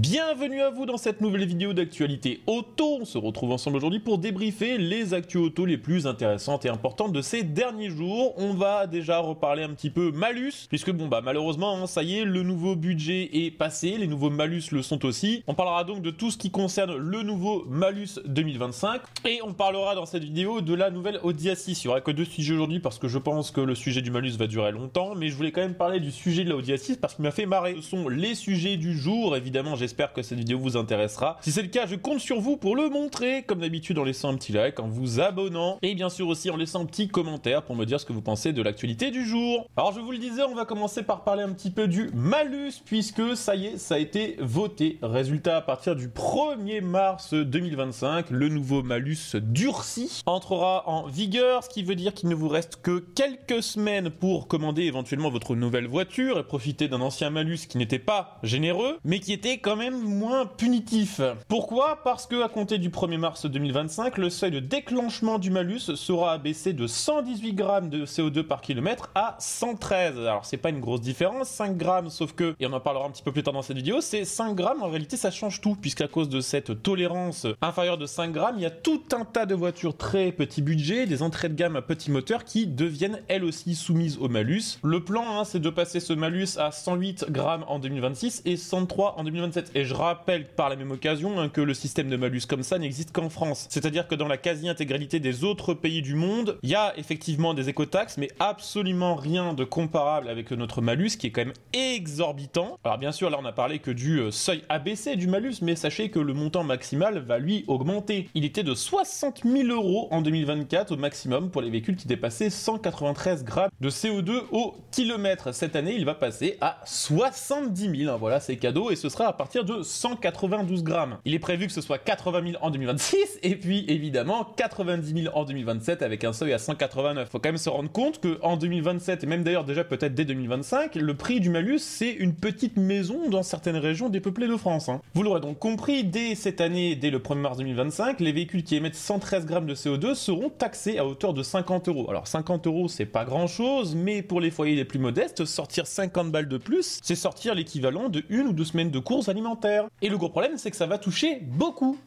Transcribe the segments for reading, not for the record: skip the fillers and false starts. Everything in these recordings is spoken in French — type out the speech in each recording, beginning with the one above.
Bienvenue à vous dans cette nouvelle vidéo d'actualité auto. On se retrouve ensemble aujourd'hui pour débriefer les actus auto les plus intéressantes et importantes de ces derniers jours. On va déjà reparler un petit peu malus, puisque malheureusement, ça y est, le nouveau budget est passé, les nouveaux malus le sont aussi. On parlera donc de tout ce qui concerne le nouveau malus 2025, et on parlera dans cette vidéo de la nouvelle Audi A6. Il n'y aura que deux sujets aujourd'hui, parce que je pense que le sujet du malus va durer longtemps, mais je voulais quand même parler du sujet de la Audi A6, parce qu'il m'a fait marrer. Ce sont les sujets du jour, évidemment, j'espère que cette vidéo vous intéressera. Si c'est le cas, je compte sur vous pour le montrer, comme d'habitude en laissant un petit like, en vous abonnant, et bien sûr aussi en laissant un petit commentaire pour me dire ce que vous pensez de l'actualité du jour. Alors je vous le disais, on va commencer par parler un petit peu du malus, puisque ça y est, ça a été voté. Résultat, à partir du 1er mars 2025, le nouveau malus durci entrera en vigueur, ce qui veut dire qu'il ne vous reste que quelques semaines pour commander éventuellement votre nouvelle voiture et profiter d'un ancien malus qui n'était pas généreux, mais qui était quand même moins punitif. Pourquoi? Parce que à compter du 1er mars 2025, le seuil de déclenchement du malus sera abaissé de 118 grammes de CO2 par kilomètre à 113. Alors c'est pas une grosse différence, 5 grammes, sauf que, et on en parlera un petit peu plus tard dans cette vidéo, c'est 5 grammes, en réalité ça change tout, puisqu'à cause de cette tolérance inférieure de 5 grammes, il y a tout un tas de voitures très petit budget, des entrées de gamme à petit moteur qui deviennent elles aussi soumises au malus. Le plan, c'est de passer ce malus à 108 grammes en 2026 et 103 en 2027. Et je rappelle par la même occasion que le système de malus comme ça n'existe qu'en France. C'est-à-dire que dans la quasi-intégralité des autres pays du monde, il y a effectivement des écotaxes, mais absolument rien de comparable avec notre malus qui est quand même exorbitant. Alors bien sûr, là on a parlé que du seuil abaissé du malus, mais sachez que le montant maximal va lui augmenter. Il était de 60 000 € en 2024 au maximum pour les véhicules qui dépassaient 193 grammes de CO2 au kilomètre. Cette année, il va passer à 70 000. Voilà, c'est cadeau, et ce sera à partir de 192 grammes. Il est prévu que ce soit 80 000 en 2026, et puis évidemment 90 000 en 2027 avec un seuil à 189. Faut quand même se rendre compte qu'en 2027, et même d'ailleurs déjà peut-être dès 2025, le prix du malus, c'est une petite maison dans certaines régions dépeuplées de France. Vous l'aurez donc compris, dès cette année, dès le 1er mars 2025, les véhicules qui émettent 113 grammes de CO2 seront taxés à hauteur de 50 €. Alors 50 €, c'est pas grand chose, mais pour les foyers les plus modestes, sortir 50 balles de plus, c'est sortir l'équivalent de 1 ou 2 semaines de courses alimentaires. Et le gros problème, c'est que ça va toucher beaucoup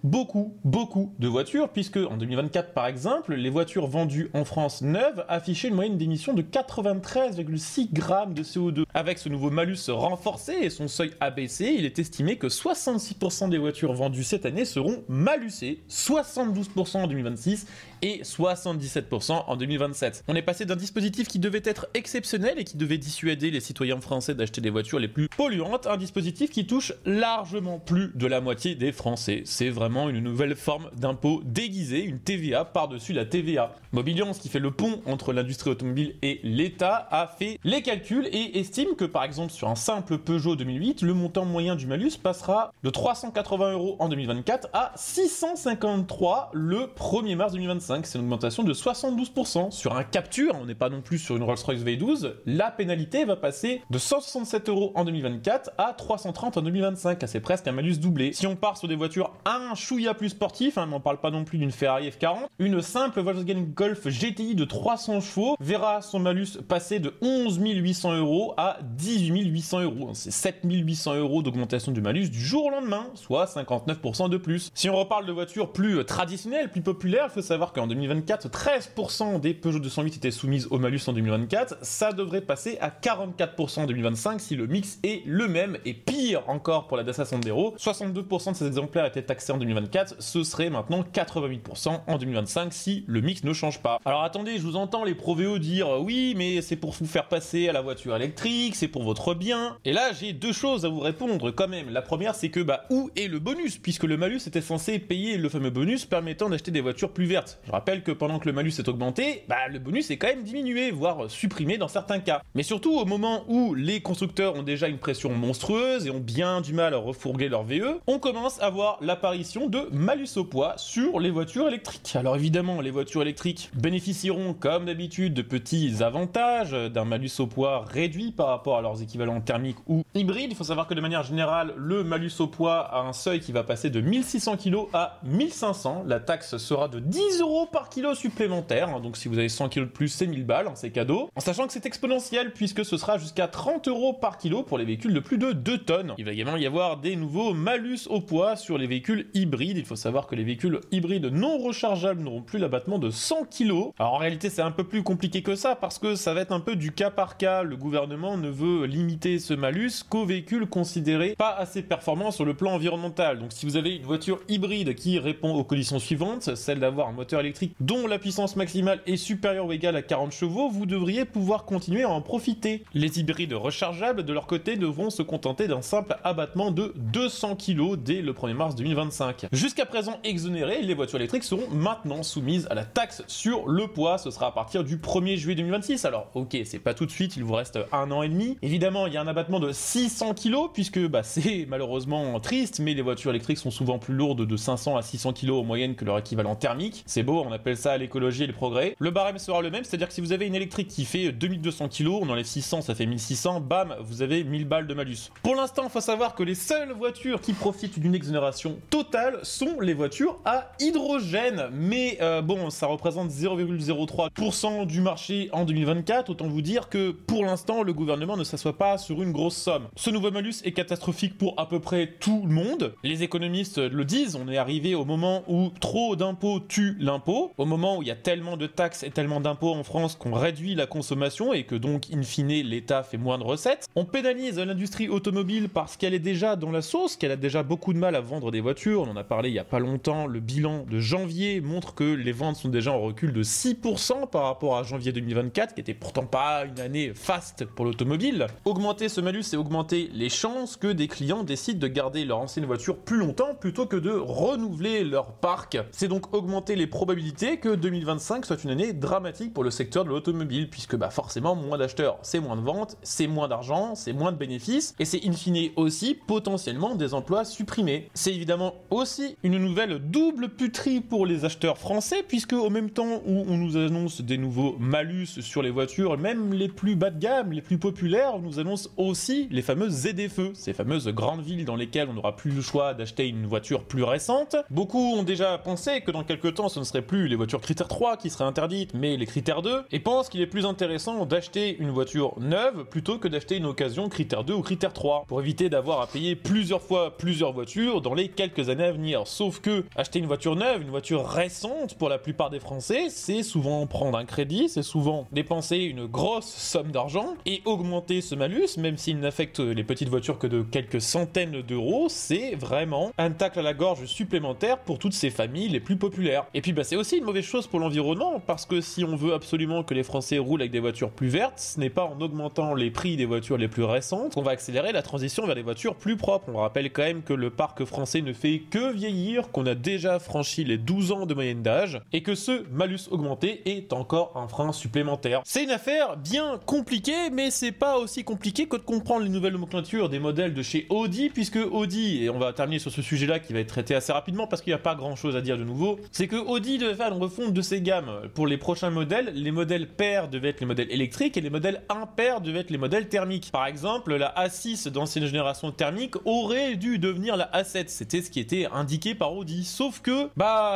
de voitures, puisque en 2024 par exemple, les voitures vendues en France neuves affichaient une moyenne d'émission de 93,6 grammes de CO2. Avec ce nouveau malus renforcé et son seuil abaissé, il est estimé que 66% des voitures vendues cette année seront malusées, 72% en 2026 et 77% en 2027. On est passé d'un dispositif qui devait être exceptionnel et qui devait dissuader les citoyens français d'acheter des voitures les plus polluantes, à un dispositif qui touche largement plus de la moitié des Français. C'est vraiment une nouvelle forme d'impôt déguisé, une TVA par-dessus la TVA. Mobiliance, qui fait le pont entre l'industrie automobile et l'État, a fait les calculs et estime que par exemple sur un simple Peugeot 2008, le montant moyen du malus passera de 380 € en 2024 à 653 le 1er mars 2025. C'est une augmentation de 72%. Sur un Captur, on n'est pas non plus sur une Rolls-Royce V12, la pénalité va passer de 167 € en 2024 à 330 en 2025. C'est presque un malus doublé. Si on part sur des voitures un chouïa plus sportif, mais on parle pas non plus d'une Ferrari F40, une simple Volkswagen Golf GTI de 300 chevaux verra son malus passer de 11 800 € à 18 800 €. C'est 7 800 € d'augmentation du malus du jour au lendemain, soit 59% de plus. Si on reparle de voitures plus traditionnelles, plus populaires, il faut savoir qu'en 2024, 13% des Peugeot 208 étaient soumises au malus en 2024. Ça devrait passer à 44% en 2025 si le mix est le même, et pire encore pour la Dacia Sandero, 62% de ces exemplaires étaient taxés en 2024, ce serait maintenant 88% en 2025 si le mix ne change pas. Alors attendez, je vous entends les pro-VO dire oui, mais c'est pour vous faire passer à la voiture électrique, c'est pour votre bien. Et là, j'ai deux choses à vous répondre quand même. La première, c'est que où est le bonus, puisque le malus était censé payer le fameux bonus permettant d'acheter des voitures plus vertes. Je rappelle que pendant que le malus est augmenté, le bonus est quand même diminué, voire supprimé dans certains cas. Mais surtout au moment où les constructeurs ont déjà une pression monstrueuse et ont bien du mal à refourguer leur VE, on commence à voir l'apparition de malus au poids sur les voitures électriques. Alors évidemment, les voitures électriques bénéficieront comme d'habitude de petits avantages, d'un malus au poids réduit par rapport à leurs équivalents thermiques ou hybrides. Il faut savoir que de manière générale, le malus au poids a un seuil qui va passer de 1600 kg à 1500. La taxe sera de 10 € par kilo supplémentaire, donc si vous avez 100 kg de plus, c'est 1000 balles, c'est cadeau. En sachant que c'est exponentiel, puisque ce sera jusqu'à 30 € par kilo pour les véhicules de plus de 2 tonnes. Il va également y avoir avoir des nouveaux malus au poids sur les véhicules hybrides. Il faut savoir que les véhicules hybrides non rechargeables n'auront plus l'abattement de 100 kg. Alors en réalité c'est un peu plus compliqué que ça parce que ça va être un peu du cas par cas. Le gouvernement ne veut limiter ce malus qu'aux véhicules considérés pas assez performants sur le plan environnemental. Donc si vous avez une voiture hybride qui répond aux conditions suivantes, celle d'avoir un moteur électrique dont la puissance maximale est supérieure ou égale à 40 chevaux, vous devriez pouvoir continuer à en profiter. Les hybrides rechargeables de leur côté devront se contenter d'un simple abattement de 200 kg dès le 1er mars 2025. Jusqu'à présent exonérées, les voitures électriques seront maintenant soumises à la taxe sur le poids. Ce sera à partir du 1er juillet 2026. Alors ok, c'est pas tout de suite, il vous reste 1 an et demi. Évidemment, il y a un abattement de 600 kg puisque c'est malheureusement triste, mais les voitures électriques sont souvent plus lourdes de 500 à 600 kg en moyenne que leur équivalent thermique. C'est beau, on appelle ça l'écologie et le progrès. Le barème sera le même, c'est-à-dire que si vous avez une électrique qui fait 2200 kg, on enlève 600, ça fait 1600, bam, vous avez 1000 balles de malus. Pour l'instant, il faut savoir que les seules voitures qui profitent d'une exonération totale sont les voitures à hydrogène. Mais bon, ça représente 0,03% du marché en 2024. Autant vous dire que pour l'instant, le gouvernement ne s'assoit pas sur une grosse somme. Ce nouveau malus est catastrophique pour à peu près tout le monde. Les économistes le disent, on est arrivé au moment où trop d'impôts tue l'impôt, au moment où il y a tellement de taxes et tellement d'impôts en France qu'on réduit la consommation et que donc, in fine, l'État fait moins de recettes. On pénalise l'industrie automobile parce qu'elle est déjà dans la sauce, qu'elle a déjà beaucoup de mal à vendre des voitures. On en a parlé il y a pas longtemps. Le bilan de janvier montre que les ventes sont déjà en recul de 6% par rapport à janvier 2024, qui était pourtant pas une année faste pour l'automobile. Augmenter ce malus, c'est augmenter les chances que des clients décident de garder leur ancienne voiture plus longtemps plutôt que de renouveler leur parc. C'est donc augmenter les probabilités que 2025 soit une année dramatique pour le secteur de l'automobile, puisque forcément moins d'acheteurs, c'est moins de ventes, c'est moins d'argent, c'est moins de bénéfices, et c'est in fine aussi potentiellement des emplois supprimés. C'est évidemment aussi une nouvelle double puterie pour les acheteurs français, puisque au même temps où on nous annonce des nouveaux malus sur les voitures, même les plus bas de gamme, les plus populaires, on nous annonce aussi les fameuses ZFE, ces fameuses grandes villes dans lesquelles on n'aura plus le choix d'acheter une voiture plus récente. Beaucoup ont déjà pensé que dans quelques temps ce ne serait plus les voitures critère 3 qui seraient interdites, mais les critères 2, et pensent qu'il est plus intéressant d'acheter une voiture neuve plutôt que d'acheter une occasion critère 2 ou critère 3, pour éviter d'avoir à payer plusieurs fois plusieurs voitures dans les quelques années à venir. Sauf que acheter une voiture neuve, une voiture récente, pour la plupart des Français, c'est souvent prendre un crédit, c'est souvent dépenser une grosse somme d'argent, et augmenter ce malus, même s'il n'affecte les petites voitures que de quelques centaines d'euros, c'est vraiment un tacle à la gorge supplémentaire pour toutes ces familles les plus populaires. Et puis c'est aussi une mauvaise chose pour l'environnement, parce que si on veut absolument que les Français roulent avec des voitures plus vertes, ce n'est pas en augmentant les prix des voitures les plus récentes qu'on va accélérer la transition vers des voitures plus propres. On rappelle quand même que le parc français ne fait que vieillir, qu'on a déjà franchi les 12 ans de moyenne d'âge, et que ce malus augmenté est encore un frein supplémentaire. C'est une affaire bien compliquée, mais c'est pas aussi compliqué que de comprendre les nouvelles nomenclatures des modèles de chez Audi, puisque Audi, et on va terminer sur ce sujet-là qui va être traité assez rapidement parce qu'il n'y a pas grand-chose à dire de nouveau, c'est que Audi devait faire une refonte de ses gammes. Pour les prochains modèles, les modèles pairs devaient être les modèles électriques et les modèles impairs devaient être les modèles thermiques. Par exemple, la A6 d'ancienne génération thermique aurait dû devenir la A7. C'était ce qui était indiqué par Audi. Sauf que,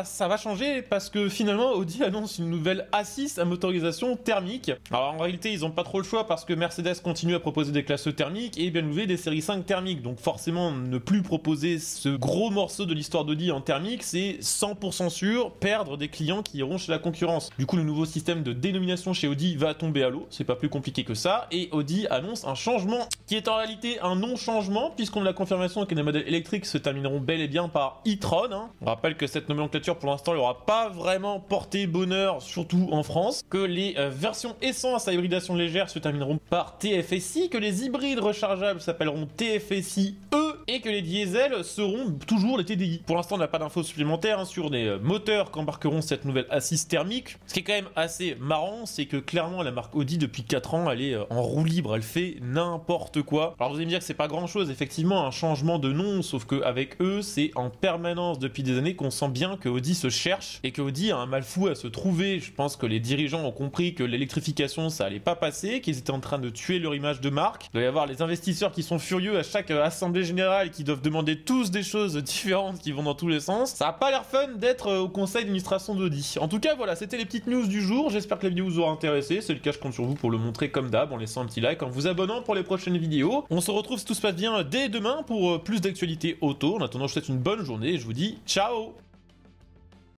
ça va changer parce que finalement, Audi annonce une nouvelle A6 à motorisation thermique. Alors en réalité, ils n'ont pas trop le choix parce que Mercedes continue à proposer des classes thermiques et bien élevé des séries 5 thermiques. Donc forcément, ne plus proposer ce gros morceau de l'histoire d'Audi en thermique, c'est 100% sûr perdre des clients qui iront chez la concurrence. Du coup, le nouveau système de dénomination chez Audi va tomber à l'eau. C'est pas plus compliqué que ça. Et Audi annonce un changement qui est en réalité un non-changement puisqu'on a la confirmation que les modèles électriques se termineront bel et bien par e-tron. On rappelle que cette nomenclature pour l'instant n'aura pas vraiment porté bonheur, surtout en France, que les versions essence à hybridation légère se termineront par TFSI, que les hybrides rechargeables s'appelleront TFSI E et que les diesels seront toujours les TDI. Pour l'instant, on n'a pas d'infos supplémentaires sur les moteurs qu'embarqueront cette nouvelle assise thermique. Ce qui est quand même assez marrant, c'est que clairement la marque Audi depuis 4 ans, elle est en roue libre, elle fait n'importe quoi. Alors vous allez me dire que c'est pas grand chose, effectivement, un changement de nom, sauf qu'avec eux, c'est en permanence depuis des années qu'on sent bien que Audi se cherche et que Audi a un mal fou à se trouver. Je pense que les dirigeants ont compris que l'électrification ça allait pas passer, qu'ils étaient en train de tuer leur image de marque. Il doit y avoir les investisseurs qui sont furieux à chaque assemblée générale et qui doivent demander tous des choses différentes qui vont dans tous les sens. Ça a pas l'air fun d'être au conseil d'administration d'Audi. En tout cas, voilà, c'était les petites news du jour. J'espère que la vidéo vous aura intéressé. C'est le cas, je compte sur vous pour le montrer comme d'hab en laissant un petit like, en vous abonnant pour les prochaines vidéos. On se retrouve si tout se passe bien dès demain demain pour plus d'actualités auto. En attendant, je vous souhaite une bonne journée et je vous dis ciao.